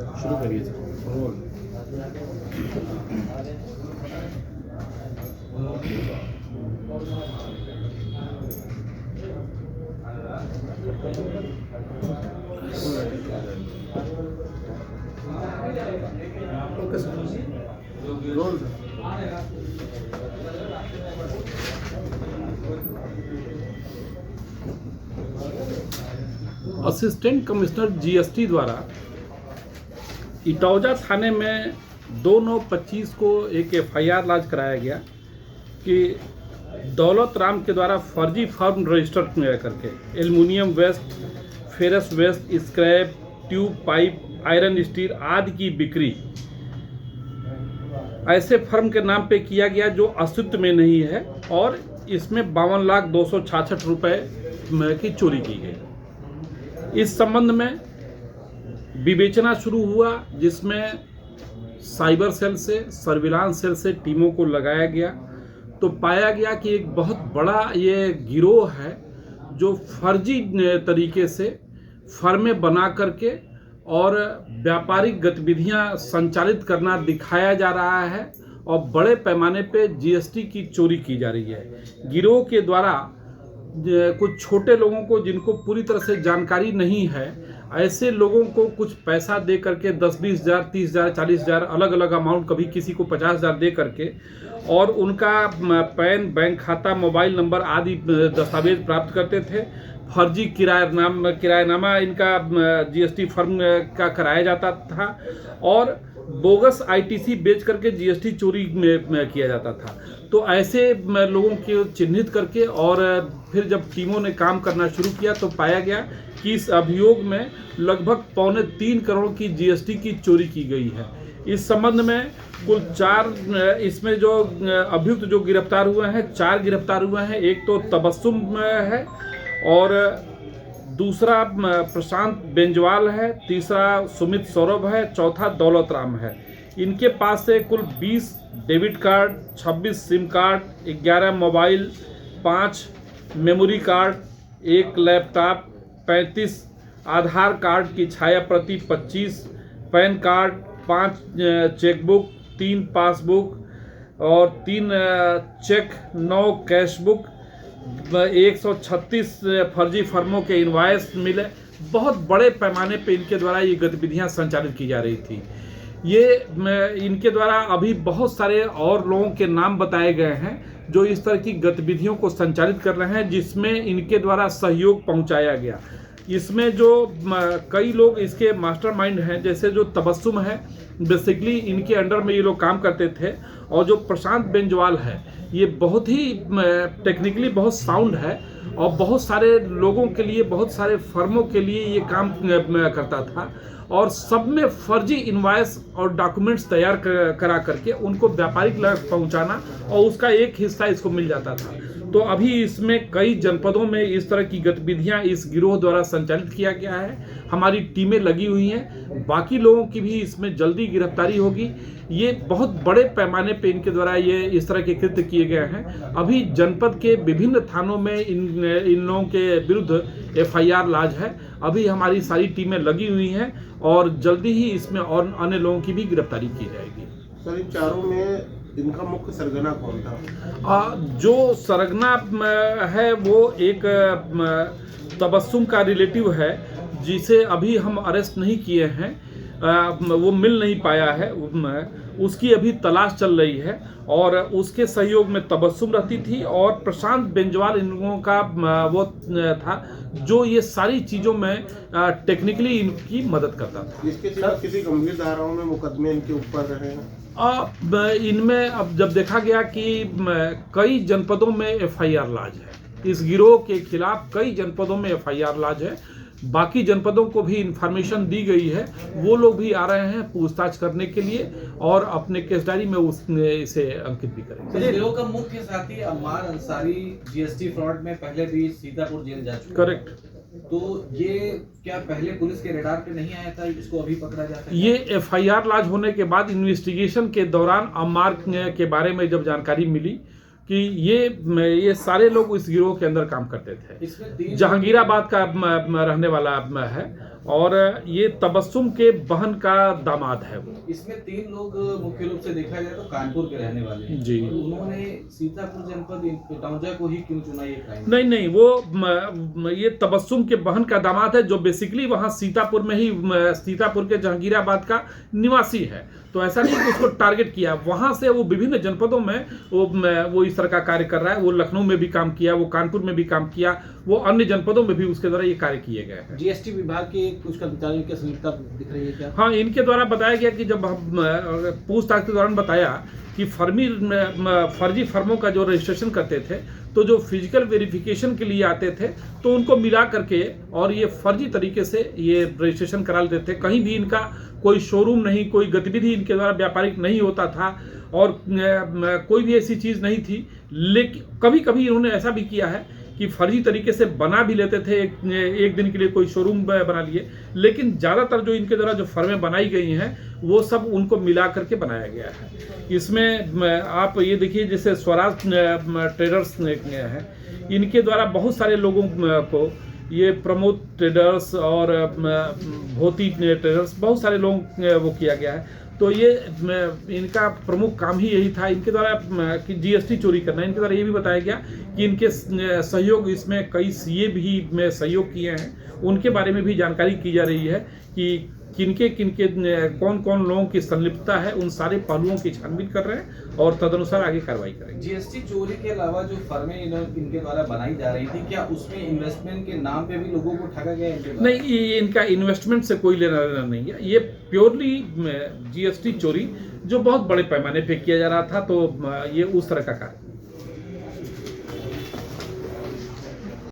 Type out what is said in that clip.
शुरू करिए sir. Roll. Okay sir. Roll sir. Assistant commissioner GST द्वारा इटौजा थाने में 2/9/25 को एक एफआईआर लॉन्च कराया गया कि दौलत राम के द्वारा फर्जी फर्म रजिस्टर करके aluminium waste, ferrous waste, scrap, tube, pipe, iron steel आदि की बिक्री ऐसे फर्म के नाम पे किया गया जो अस्तित्व में नहीं है और इसमें 52,266 रुपये की चोरी की गई। इस संबंध में विवेचना शुरू हुआ, जिसमें साइबर सेल से, सर्विलांस सेल से टीमों को लगाया गया तो पाया गया कि एक बहुत बड़ा ये गिरोह है जो फर्जी तरीके से फर्में बना करके और व्यापारिक गतिविधियां संचालित करना दिखाया जा रहा है और बड़े पैमाने पे जीएसटी की चोरी की जा रही है। गिरोह के द्वारा कुछ छोटे लोगों को, जिनको पूरी तरह से जानकारी नहीं है, ऐसे लोगों को कुछ पैसा दे करके 10-20 हज़ार, 30 हज़ार, 40 हज़ार, अलग अलग अमाउंट, कभी किसी को 50 हज़ार दे करके और उनका पैन, बैंक खाता, मोबाइल नंबर आदि दस्तावेज प्राप्त करते थे। फर्जी किरायानामा इनका जीएसटी फर्म का कराया जाता था और बोगस आईटीसी बेच करके जीएसटी चोरी में किया जाता था। तो ऐसे लोगों को चिन्हित करके और फिर जब टीमों ने काम करना शुरू किया तो पाया गया कि इस अभियोग में लगभग 2.25 करोड़ की जीएसटी की चोरी की गई है। इस संबंध में कुल 4 इसमें जो अभियुक्त जो गिरफ्तार हुए हैं, 4 गिरफ्तार हुए हैं। एक तो तबस्सुम है और दूसरा प्रशांत बेंजवाल है, तीसरा सुमित सौरभ है, चौथा दौलत राम है। इनके पास से कुल 20 debit card, 26 SIM card, 11 mobile, 5 memory card, 1 laptop, 35 आधार कार्ड की छाया प्रति, 25 पैन कार्ड, 5 चेकबुक, 3 पासबुक और 3 चेक, 9 कैशबुक, 136 फर्जी फर्मों के इनवॉइस मिले। बहुत बड़े पैमाने पे इनके द्वारा ये गतिविधियां संचालित की जा रही थी। ये इनके द्वारा अभी बहुत सारे और लोगों के नाम बताए गए हैं जो इस तरह की गतिविधियों को संचालित कर रहे हैं, जिसमें इनके द्वारा सहयोग पहुंचाया गया। इसमें जो कई लोग इसके मास्टरमाइंड हैं, जैसे जो तबस्सुम है, बेसिकली इनके अंडर में ये लोग काम करते थे। और जो प्रशांत बेंजवाल है, ये बहुत ही टेक्निकली बहुत साउंड है और बहुत सारे लोगों के लिए, बहुत सारे फर्मों के लिए ये काम करता था और सब में फर्जी इनवॉइस और डॉक्यूमेंट्स तैयार करा करके उनको व्यापारिक लाभ पहुंचाना और उसका एक हिस्सा इसको मिल जाता था। तो अभी इसमें कई जनपदों में इस तरह की गतिविधियां इस गिरोह द्वारा संचालित किया गया है। हमारी टीमें लगी हुई हैं, बाकी लोगों की भी इसमें जल्दी गिरफ्तारी होगी। ये बहुत बड़े पैमाने पे इनके द्वारा ये इस तरह के कृत्य किए गए हैं। अभी जनपद के विभिन्न थानों में इन लोगों के विरुद्ध एफआईआर लॉन्च है। अभी हमारी सारी टीमें लगी हुई हैं और जल्दी ही इसमें और अन्य लोगों की भी गिरफ्तारी की जाएगी। सर, इन चारों में इनका मुख्य सरगना कौन था? जो सरगना है वो एक तबस्सुम का रिलेटिव है, जिसे अभी हम अरेस्ट नहीं किए हैं। वो मिल नहीं पाया है, उसकी अभी तलाश चल रही है और उसके सहयोग में तबस्सुम रहती थी और प्रशांत बेंजवाल इन लोगों का वो था जो ये सारी चीज़ों में टेक्निकली इनकी मदद करता था। इसके सिवा किसी गंभीर धाराओं में मुकदमे इनके ऊपर रहे हैं? इनमें अब जब देखा गया कि कई जनपदों में एफआईआर लॉन्च है, इस गिरोह के खिलाफ कई जनपदों में एफआईआर लॉन्च है। बाकी जनपदों को भी इंफॉर्मेशन दी गई है, वो लोग भी आ रहे हैं पूछताछ करने के लिए और अपने केस डायरी में इसे अंकित भी करेंगे। गिरोह का मुख्य साथी अम्मार अंसारी जीएसटी फ्रॉड में पहले भी सीतापुर जेल जा चुका है। करेक्ट। तो ये क्या पहले पुलिस के रडार पे नहीं आया था, इसको अभी पकड़ा जाता है? ये एफआईआर लॉन्च होने के बाद इन्वेस्टिगेशन के दौरान अम्मार के बारे में जब जानकारी मिली कि ये सारे लोग इस गिरोह के अंदर काम करते थे, जहांगीराबाद का रहने वाला है और ये तबस्सुम के बहन का दामाद है वो। इसमें 3 लोग मुख्य रूप से देखा जाए तो कानपुर के रहने वाले हैं। जी। तो उन्होंने सीतापुर जनपद इटौंजा को ही क्यों चुना ये क्राइम? नहीं, वो ये तबस्सुम के बहन का दामाद है जो बेसिकली वहाँ सीतापुर में ही सीतापुर के जहांगीराबाद का निवासी है। तो ऐसा नहीं कि उसको टारगेट किया, वहाँ से वो विभिन्न जनपदों में वो इस तरह का कार्य कर रहा है। वो लखनऊ में भी काम किया, वो कानपुर में भी काम किया, वो अन्य जनपदों में भी उसके द्वारा ये कार्य किए गए हैं। जीएसटी विभाग के कुछ कर्मचारियों की संलिप्तता दिख रही है क्या? हाँ, इनके द्वारा बताया गया कि जब हम पूछताछ के दौरान बताया कि फर्जी फर्मों का जो रजिस्ट्रेशन करते थे, तो जो फिजिकल वेरिफिकेशन के लिए आते थे तो उनको मिला करके और ये फर्जी तरीके से ये रजिस्ट्रेशन करा लेते थे। कहीं भी इनका कोई शोरूम नहीं, कोई गतिविधि इनके द्वारा व्यापारिक नहीं होता था और कोई भी ऐसी चीज़ नहीं थी। लेकिन कभी कभी इन्होंने ऐसा भी किया है कि फर्जी तरीके से बना भी लेते थे, एक दिन के लिए कोई शोरूम बना लिए, लेकिन ज़्यादातर जो इनके द्वारा जो फर्में बनाई गई हैं वो सब उनको मिला करके बनाया गया है। इसमें आप ये देखिए, जैसे स्वराज ट्रेडर्स है, इनके द्वारा बहुत सारे लोगों को, ये प्रमोद ट्रेडर्स और भोती ट्रेडर्स, बहुत सारे लोग वो किया गया है। तो ये इनका प्रमुख काम ही यही था, इनके द्वारा कि जीएसटी चोरी करना। इनके द्वारा ये भी बताया गया कि इनके सहयोग, इसमें कई सीए भी सहयोग किए हैं, उनके बारे में भी जानकारी की जा रही है कि किनके कौन कौन लोगों की संलिप्तता है। उन सारे पहलुओं की छानबीन कर रहे हैं और तदनुसार आगे कार्रवाई करेंगे। जीएसटी चोरी के अलावा जो फर्में इनके द्वारा बनाई जा रही थी, क्या उसमें इन्वेस्टमेंट के नाम पे भी लोगों को ठगा गया इनके द्वारा? नहीं, ये इनका इन्वेस्टमेंट से कोई लेना देना नहीं है। ये प्योरली जीएसटी चोरी जो बहुत बड़े पैमाने पे किया जा रहा था, तो ये उस तरह का कार्य